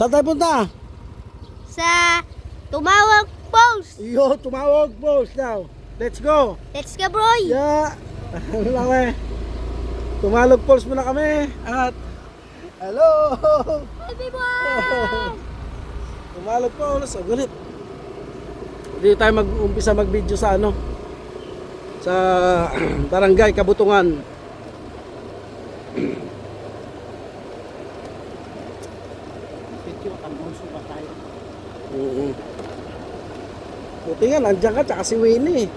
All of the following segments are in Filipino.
Saan tayo punta? Sa Tumawag Post. Yo, Tumawag Post daw. Let's go. Let's go, bro. Yeah. Ano lang eh. Tumalog Falls muna kami. At hello. Everyone. Tumalog Falls. Ang gulit. Hindi tayo mag-umpisa mag-video sa ano. Sa Barangay Kabutungan. Buti nga, nandiyan ka, tsaka si Winnie.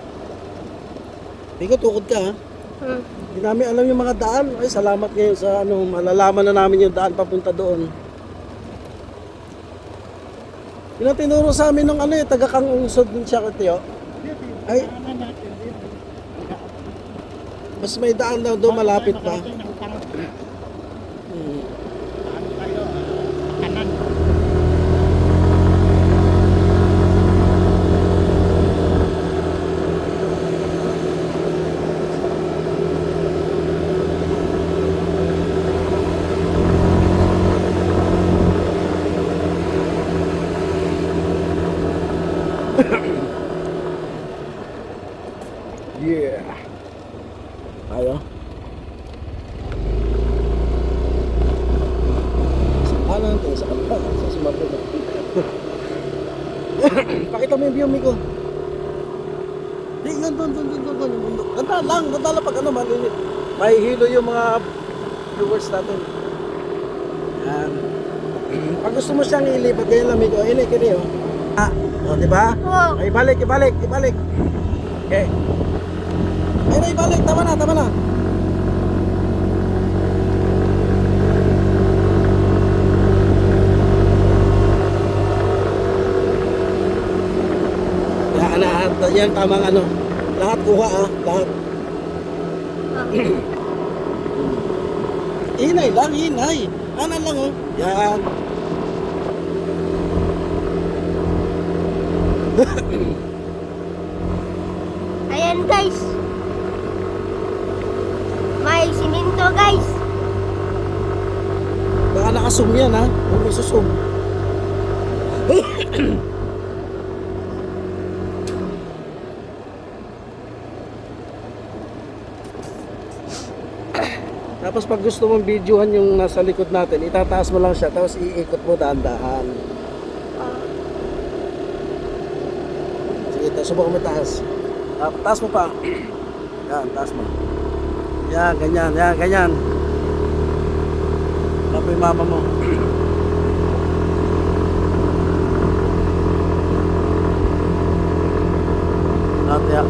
Hindi ko tukod ka ha. Hindi namin alam yung mga daan. Ay, salamat ngayon sa ano, malalaman na namin yung daan papunta doon. Yun ang tinuro sa amin ng ano eh, taga-kang usod din siya katiyo. Ay, mas may daan daw doon, malapit pa. Yeah. Tayo. Sa kanan, tingin sa kanan. Sa smart na. Pakita mo yung view, Miko. Di, doon. Ganda lang pag ano, mahihilo yung mga viewers natin. Yan. Pag gusto mo siyang ilipat, ganyan lang, Miko. Ayun, kini, oh. Ah, oh, diba? Oh. Ay, ibalik. Okay. Ay, ibalik. Tama na. Yan, tamang ano. Lahat kuha lahat. Hinay lang. Anan lang oh. Yan. Ayan, guys. May siminto, guys. Baka nakasum yan ha. Huwag may susum. Tapos pag gusto mong videohan yung nasa likod natin, itataas mo lang siya, tapos iikot mo dahan-dahan. Sige, subukan mo taas. Taas mo pa. Yan, taas mo. Yan, ganyan. Tapos yung mama mo. Yan.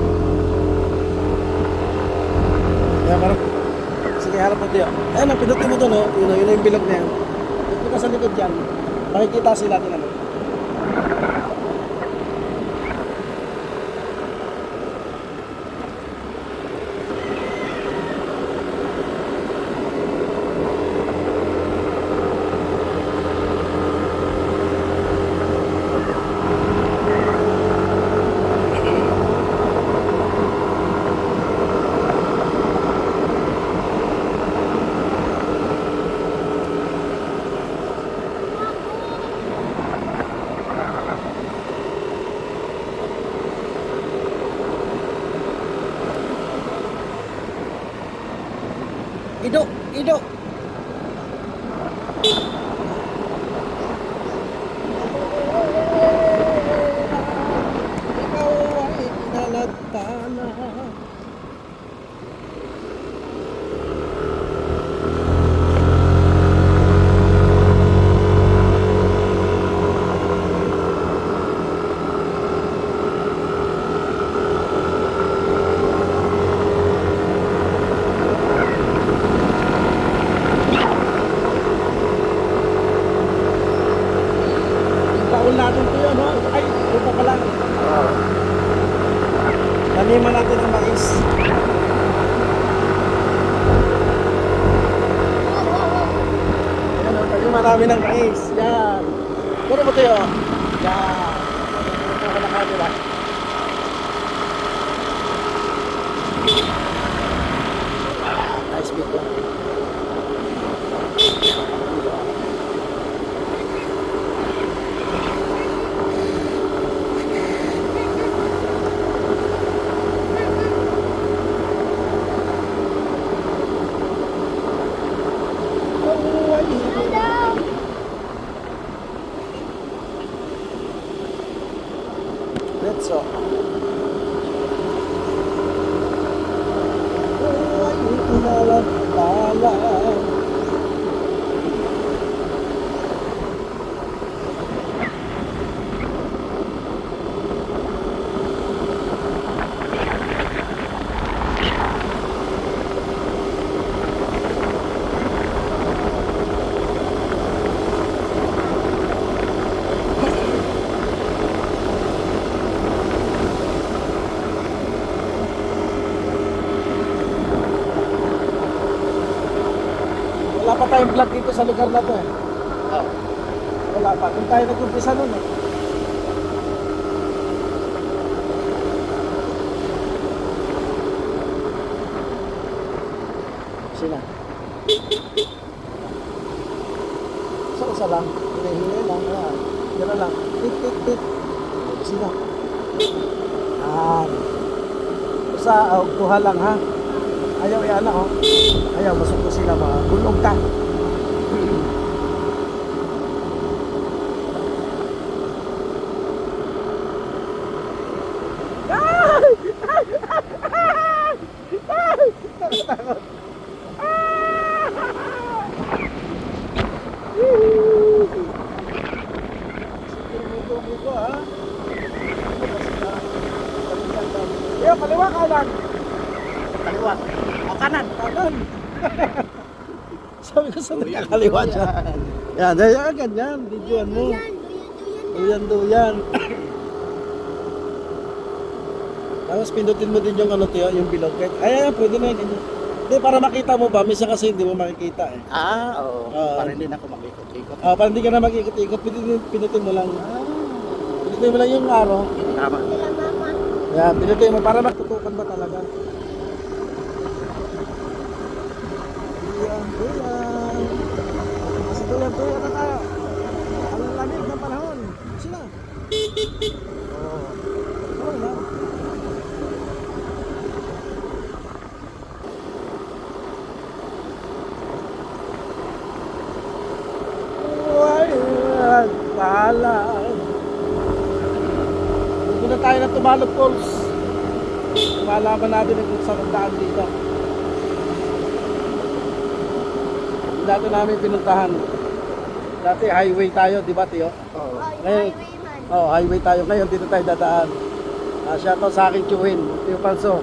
Yan, parang. Sige, harap mo tiyo. Ayan, pinutin mo doon, oh. Yun yung bilog na yan. Dito ka sa likod dyan. Makikita sila natin ano. Ido. Ikaw ay pinalagta na. Baon natin ito yun, no? Ay, ito pa pala. Taniman natin ang mais. Ayan, taniman namin ng mais. Yan. Puro mo ito yun. Yan. Ito ka na camera. Nice video. tayong vlog dito sa lugar na to eh. Oh. Wala pa. Doon tayo nag-umpisa nun eh. Sina? Isa lang. Hinahinay lang. Ayan. Gano'n lang. Tit, tit, tit. Sina? Sa tuha lang ha. Ayaw yan oh. Ayaw masuk ko sila mga bulog ka. Iya, kaliwa kanan. Kaliwa. O kanan. Kanan. Sabi ko sa nakakaliwa siya. Yan, yan, ganyan. Videoan mo. Duyan. Tapos pindutin mo din yung ano tiyo, yung bilog. Ay, pwede na yun. Hindi, para makita mo ba? Minsan kasi hindi mo makikita eh. Oo. Para hindi na ako makikot-ikot. Para hindi ka na mag-ikot-ikot, pinutin mo lang. Pinutin mo lang yung araw. Tama. Yan, pinutin mo para matutukan ba talaga. Duyan. Kasi duyan na tayo. Ang lamig ng panahon. Sila. Oo lang. Paalam. Pupunta tayo ng Tumalog Falls. Malaman natin kung saan ang daan dito. Dati namin pinuntahan. Dati highway tayo, di ba Tiyo? Oo. Ngayon, highway tayo. Ngayon dito tayo dadaan. Siya to sa aking tiyuhin, Tiyo Panso.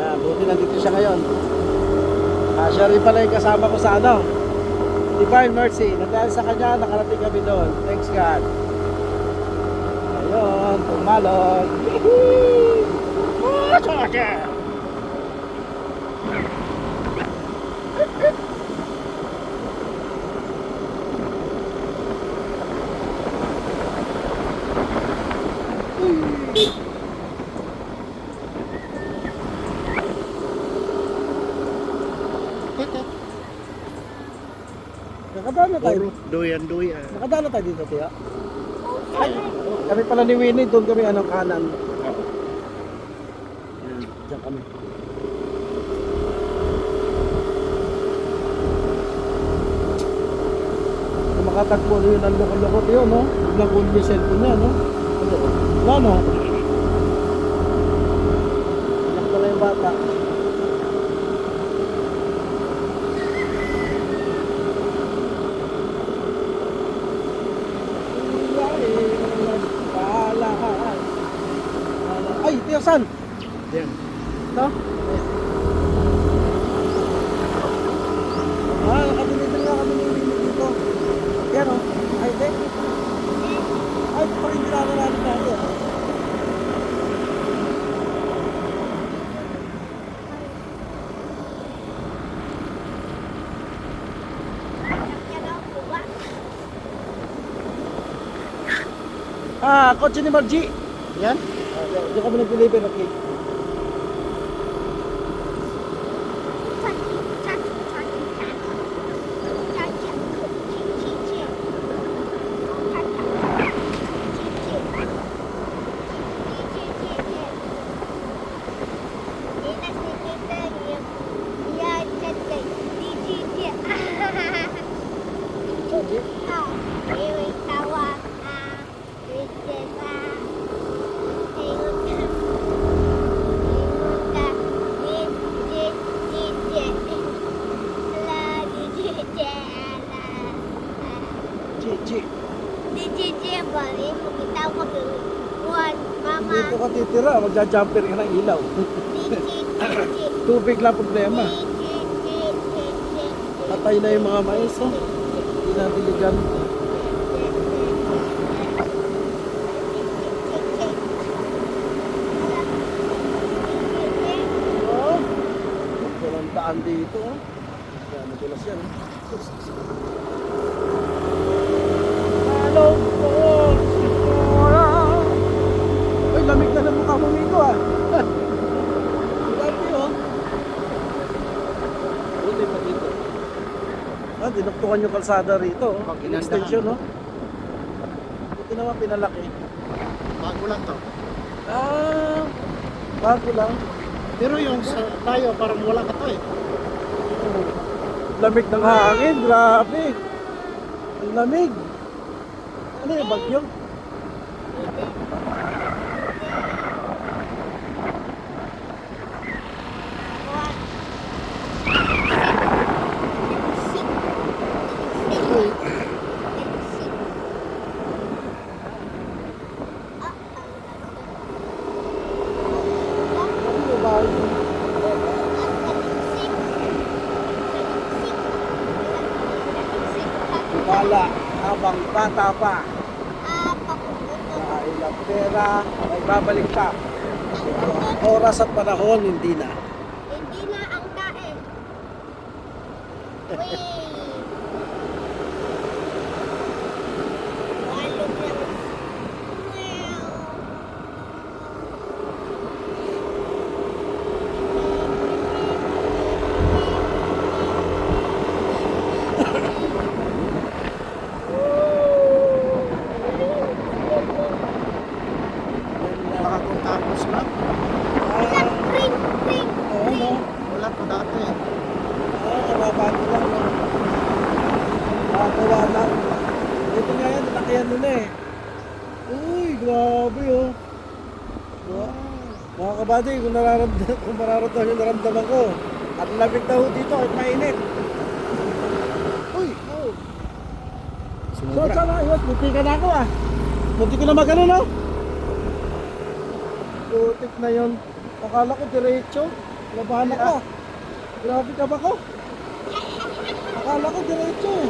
Buti nandito siya ngayon. Siya rin pala yung kasama ko sa ano, Divine Mercy. Dahil sa kanya, nakarating kami doon. Thanks God. Ayun, Tumalog. Nakadaan na tayo. Duyan. Nakadaan na tayo dito, Tiyo. Ay, kami pala ni Winnie, doon kami anong kanan. Yan, dyan kami. Kung makatagpo na yun ang loko-loko yun, no? Biglang kunin yung cellphone niya, no? Wala, no? Anak pala yung bata. Ay, Tiyo, saan? Yan. Ito? Nakadeliver nga kami ni Winnie dito. Yan o. Ay, hindi. Ay, ito pa rin dinala natin natin. Kotse ni Margie. Yan. Diyan kami nag-deliver, okay? Dito ka titira, magja-jumper ka ng ilaw. Tubig lang problema. Patay na yung mga mais, oh. Hindi na diligan. Oh, walang daan dito, oh. Kaya nagulas yan, oh. Hello po, Sikora. Uy, lamig na ng mukha mo, Miko ah. Grabe oh. Buti pa dito. Ah, dinuktukan yung kalsada rito. Oh. Pag inandahan. Extension, no? Buti naman pinalaki. Bago lang to. Ah, bago lang. Pero yung sa tayo, parang wala ka to eh. Oh, lamig ng hangin, grabe. Ang lamig. Ano yung bagyo? Ano yung bagyo? Wala habang bata pa. Dahil ang pera ay babalik pa. Oras at panahon, hindi na. Hindi na ang tae. Wait. Walong lang. Baka kung tapos lang. Ring, ring. Oo, no? Wala to dati eh. Kababago lang. No? Nakakawa lang. Ito nga yan, nalakihan nila eh. Uy, grabe oh. Wow. Mga kabady, kung mararamdaman yung naramdaman ko, at lamig na ho dito at mainit. Uy, oh. So, sana, ayos, buti ka na ako ah. Buti ko na magano, no? Putik na yun. Akala ko diretso. Labahan ako. Grabe ka ba ko? Akala ko diretso eh.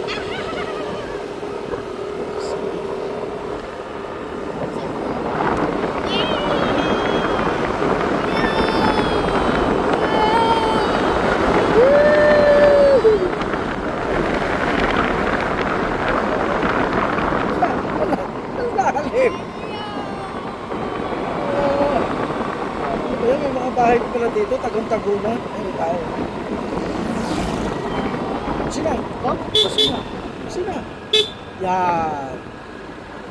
Ang lalim. Ayun, may mga bahay pala dito, tagong-tagunan. Ay, may tao. Sina? Oh, kasi na. Sina? Yan.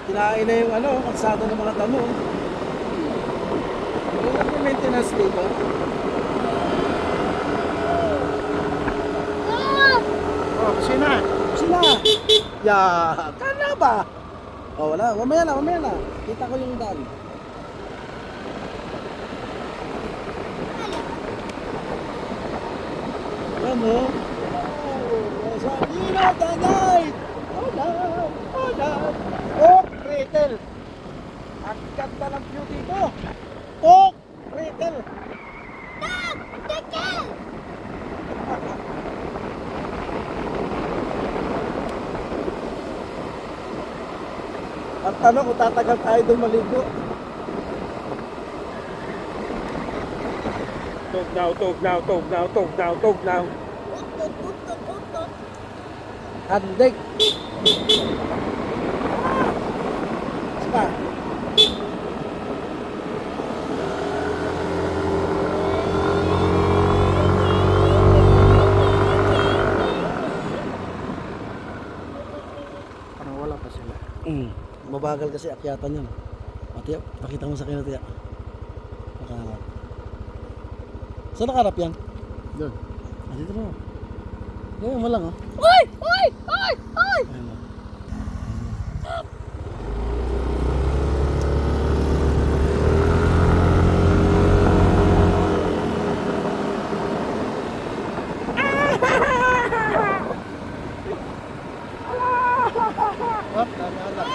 Kinain na yung kalsada ng mga damo. Wala may maintenance dito. Oh, kasi na. Sina? Yan. Kana ba? Oh, wala. Mamaya na. Kita ko yung daan. Ano? Sabi na tanay! Hola! Oak Retail! Ang ganda ng view dito! Oak Retail! Tekil! Ang tanong kung tatagal tayo doon maligo. Tugnaw. Utot. Handek. Saka. Parang wala pa sila. Mabagal kasi akyatan yun. Matiya, pakita mo sa akin na tiya. Nakaharap. Saan nakaharap yan? Doon. Dito mo. Gawin mo lang oh. Uy! Ayan mo. Oh, tama.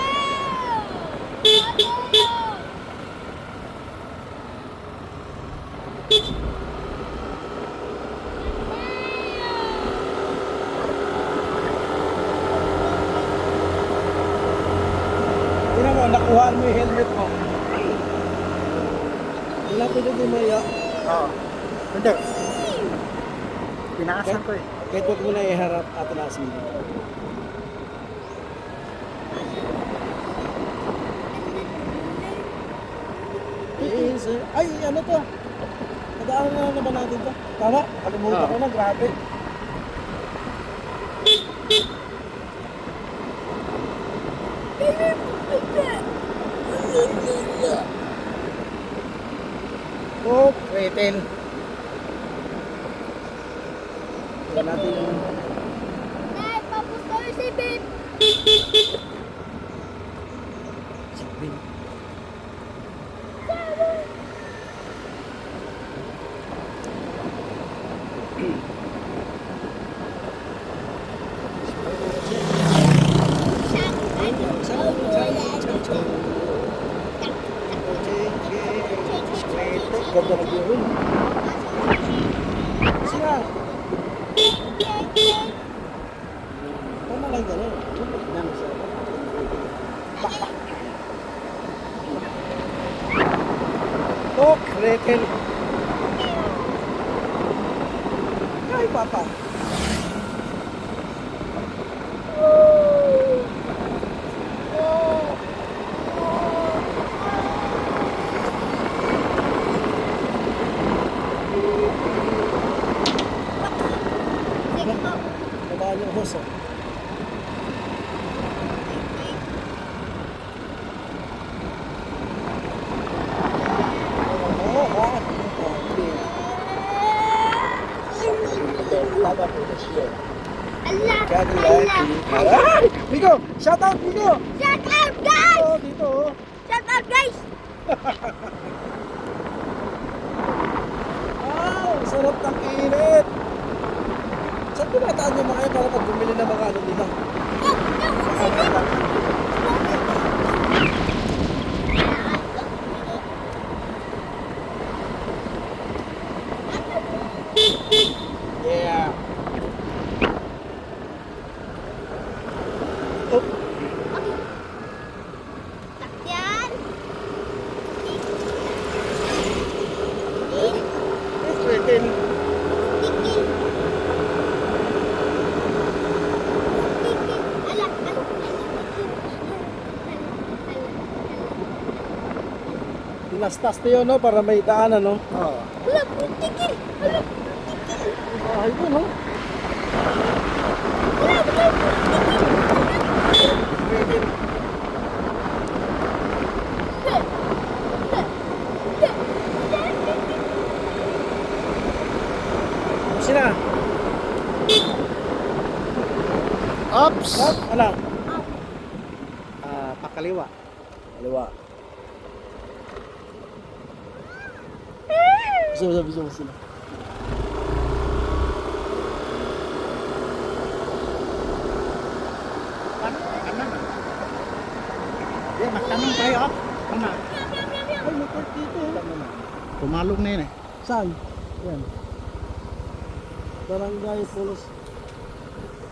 Tingnan mo, nakuhaan mo yung helmet mo. Wala pwede din mo iya. Oo. Hindi. Pinaasan ko eh. Kahit huwag mo na iharap at naasin mo. Ay, ano to? Nadaan na naman natin to. Tama? Kalimutan ko na, grabe. Oh, Reten. Tignan natin yung... Nay, tapos tayo si Babe. Sabi. Ganda na yun. Sira. Tama lang gano'n. Nang sa... Oh, Reten. Ay, Papa. Sige po. Babaan yung hose, oh. Allah, Cadillac. Allah. Ah! Migo! Shout out, Migo! Shout out, guys! Oh, dito, oh. Shout out, guys! Wow! Sarap ng init! Saan pinataan nyo mga kayo para pag bumili ng mga ano nila? Yeah! Oh, Sakyan. it's written. Kikil. Kikil. Ala, ala, Tinastas na yun, no? Para may daanan, no? Oo. ala, kikil. Ala, Ay, yun, no? ala, Written. Sina? Ops! Up? Ala? Pakaliwa. Kaliwa. Bisa mo sila. Kanan. Magtanong tayo. Ano? Ay, may court dito. Pumalong na yun eh. Saan? Yan. Barangay Pulos.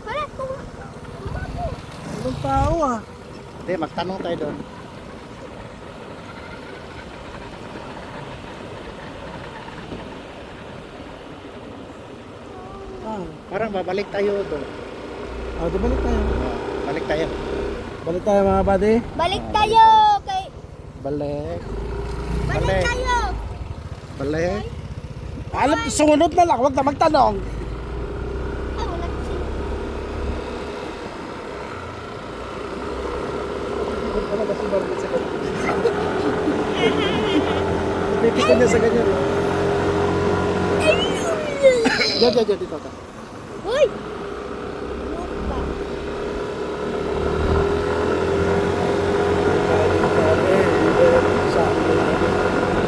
ala, Anong tao, ah? Hindi, magtanong tayo doon. Ah, Parang babalik tayo doon. di balik tayo. Balik tayo. Balik tayo, mga buddy. balik tayo kay... Balik. Balik Balik. tayo! Balik. Alam, sumunod na lang. Huwag na magtanong. Ah, wala kasi. Huwag ka na kasi barbit sa ganyan. Pipikon niya sa ganyan. Diyan, dito. Uy!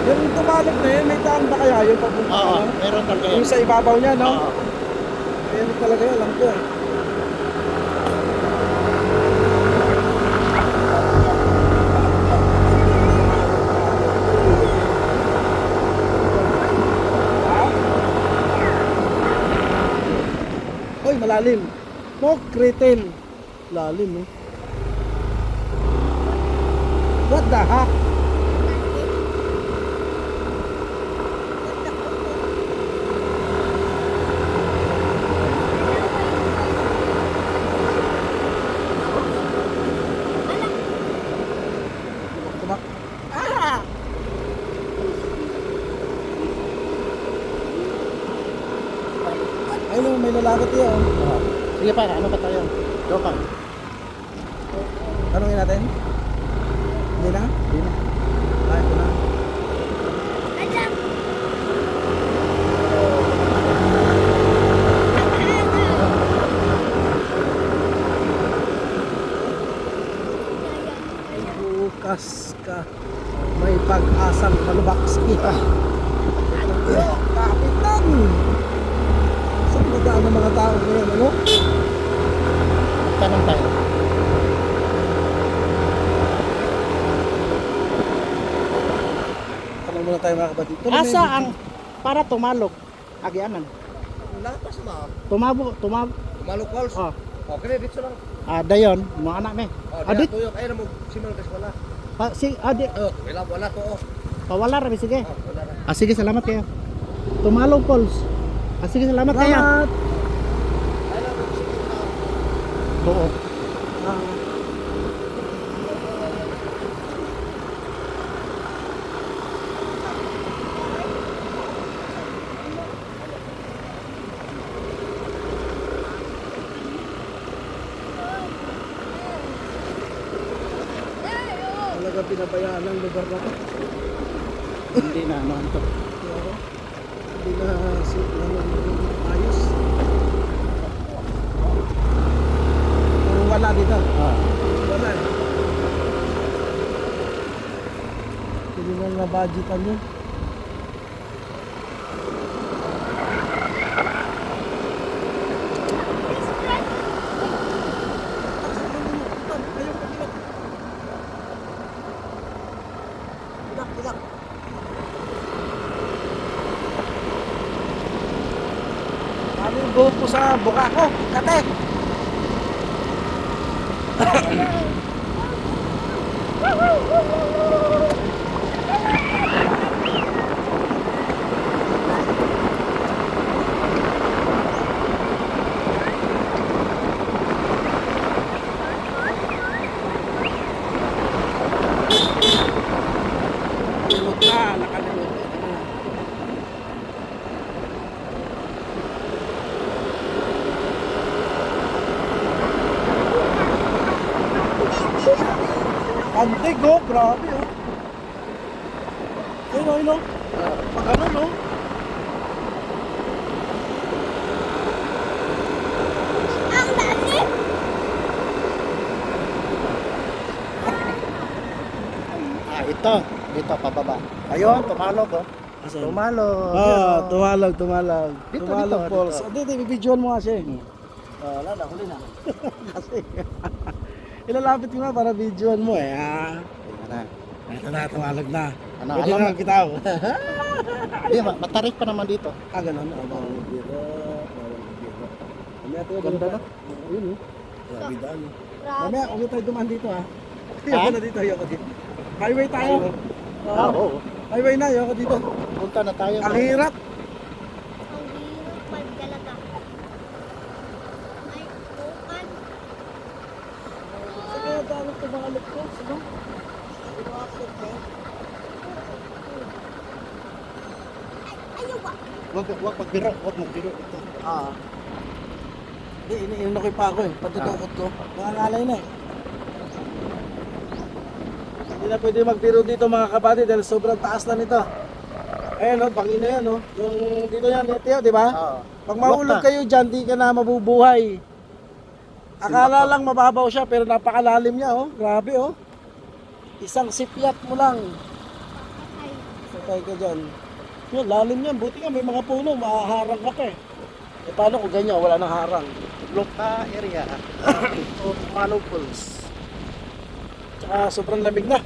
Yung tumalog na yun, may daan ba kaya yun papunta? Oo, ano? meron talaga Yung yun. sa ibabaw niya, no? Oo. Ayun talaga yun, alam ko eh. Hoy, malalim. Mok, Reten. Lalim, eh. What the heck? yun, may lalakot yun. Sige pa, ano pa tayo? Go pa. Tanungin natin. Hindi na? Hindi na. Ah, ito na. Alam. Bukas ka. May pag-asang malubakski. Kapitan! Saan ba daan ng mga tao ngayon, ano? Tanong tayo. Tanong muna tayo mga kapatid. Asa ang para tumalok? Agyanan. Lapas na. Tumabo. Maluk Falls. Oh. Okay, dito lang. Dayon, mo anak me. Oh, Adit. tuyok ay mo simal kas wala. Adi, Oh, wala to. Oh, pawala ra sige. wala na. Sige, salamat kayo. Tumalong Pauls. Sige, salamat kayo. Salamat! Oo. Ah, talaga pinabayaan ang lugar na to. Hindi na ano ito. Pero, hindi na ayos. Kung wala dito. Wala eh. Hindi na nabudgetan yun. Ilak. Ano yung buhok ko sa buka ko? Kate! Nakalimot na. Antig oh, grabe oh. Ayun oh. Pag ano no? Ang dami. Ito. Dito pababa. Ayun, tumalog oh. Tumalog. Tumalag. Dito, Tumalag dito, Pauls. dito. Dito, bibidyoan mo nga siya eh. Wala na, huli na. Kasi, ilalapit ko na para videoan mo eh. Ayan na. Ito na, tumalag na. Ano, Pwede alam na mo- kita oh. Hindi, matarik pa naman dito. Ganun. Bawal magbiro. Mamaya tayo, Ganda na. Ayun oh. Grabe daan oh. Grabe. Mamaya, huwag tayo dumaan dito ha. Ayoko na dito, ayoko dito. Highway tayo. Oo. Highway na, ayoko dito. Punta na tayo. Ang hirap. Ang hirap pag talaga. Ay, bukan. Sige, dami ito mga lukos, no? Iwakot ka. Ayaw ba? Wag magbiro. Wag magbiro. Ito. Hindi, iniinom ko yung pako eh. Patutukot ko. Nangangalay na eh. Hindi na pwede magbiro dito mga kapatid dahil sobrang taas na nito. Ayan o, pangina yan o. Yung dito yan, Teo, di ba? Oo. Pag mahulog kayo dyan, di ka na mabubuhay. Akala lang mababaw siya pero napakalalim niya oh. Grabe oh. Isang sipyat mo lang. Ay, Patay ka dyan. Yun, lalim yan. Buti nga may mga puno, mahaharang ka pa eh. Eh paano kung ganyan, wala nang harang? Loka area. O Manong Falls. Tsaka sobrang lamig na.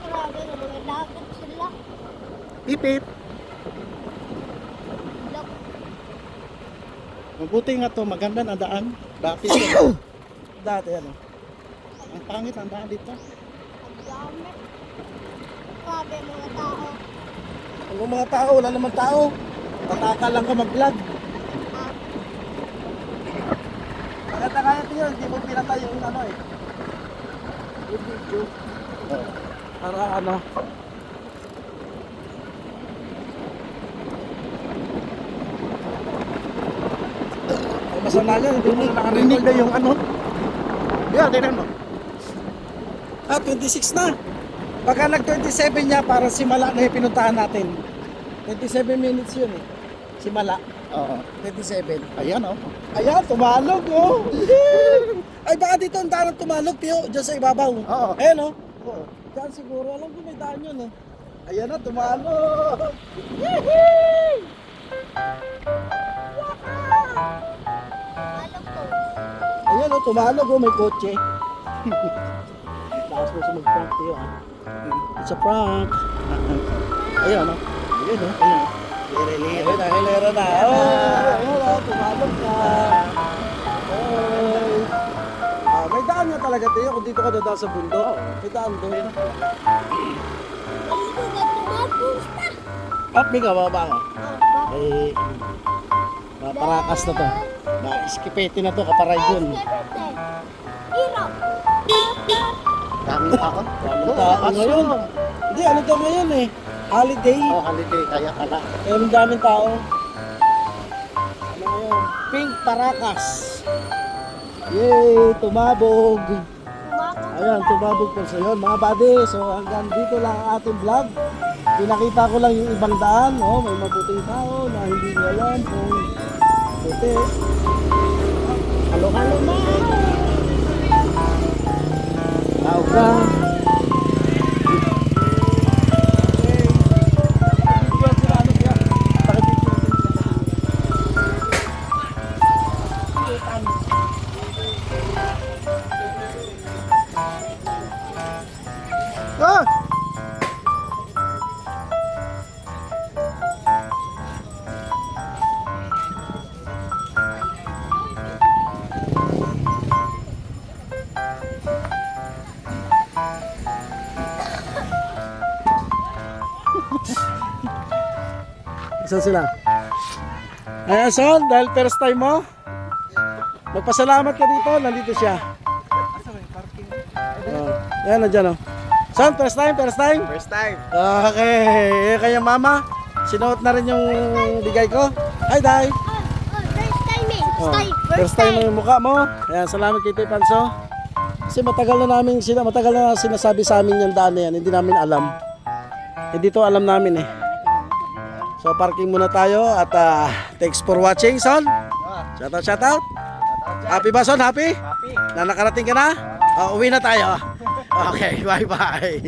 grabe na mga lagot sila. Pipip. Lak. Mabuti nga to, maganda na daan. Dati to. Dati ano. Ang pangit ang daan dito. Ang dami. Grabe mga tao. Ang mga tao, wala naman tao. Tataka lang ka mag-vlog. Ah, Maganda kaya ito yun, hindi mo pinatay yung ano eh. Yung video. Para ano. Kasalanan, hindi mo na Rinig nakarecord. na yung ano. Yeah, tingnan mo. 26 na. Pagka nag-27 niya, para Simala na yung pinuntahan natin. 27 minutes yun eh. Simala. Oo. 27. Ayan oh. Ayan, tumalog oh. Ay, baka dito ang daan tumalog, Pio. Diyan sa ibabaw. Oo. Ayan oh. Oo. Diyan siguro. Alam ko may daan yun eh. Ayan na, tumalog. Alam ko. Ayan oh, tumalog oh. May kotse. Taas mo sa mag-prank, Pio ah. It's a prank. Ayan oh. Ayan oh. Ayan. Hilera na, hilera na. Oh, ayan oh, tumalog na. Hey. Ah, may daan nga talaga, Teo, kung dito ka dadaan sa bundok. May daan doon. Ay, ko na tumapos na. Up, may kababa ka. Oh, Eh, parakas na to. Iskipete na to, kaparay dun. Hirap. Daming tao. Daming tao ngayon. Hindi, ano to ngayon eh? Holiday. Oh, holiday kaya pala. Eh, ang daming tao. Ano ngayon? Pink Parakas. Yay! Tumabog. Tumapos Ayan, tumabog po sa yun. Mga buddy, so hanggang dito lang ang ating vlog. Pinakita ko lang yung ibang daan. Oh, may mabuting tao na hindi nyo alam kung puti. Halo-halo na! Tao ka. Ah! Saan sila? Ayan, son, dahil first time mo, magpasalamat ka dito, nandito siya. Ayan, nandyan oh. Son, first time, first time? First time. Okay, kaya mama, sinuot na rin yung bigay ko. Hi, Day. first time eh. Oh, First first time mo yung mukha mo. Ayan, salamat kay Tay Panso. Kasi matagal na sinasabi sa amin yung daan na yan, hindi namin alam. Hindi to alam namin eh. So parking muna tayo at thanks for watching, son. Shout out, shout out. Happy ba, son? Happy? Happy. Na nakarating ka na? Uwi na tayo. Okay, bye-bye.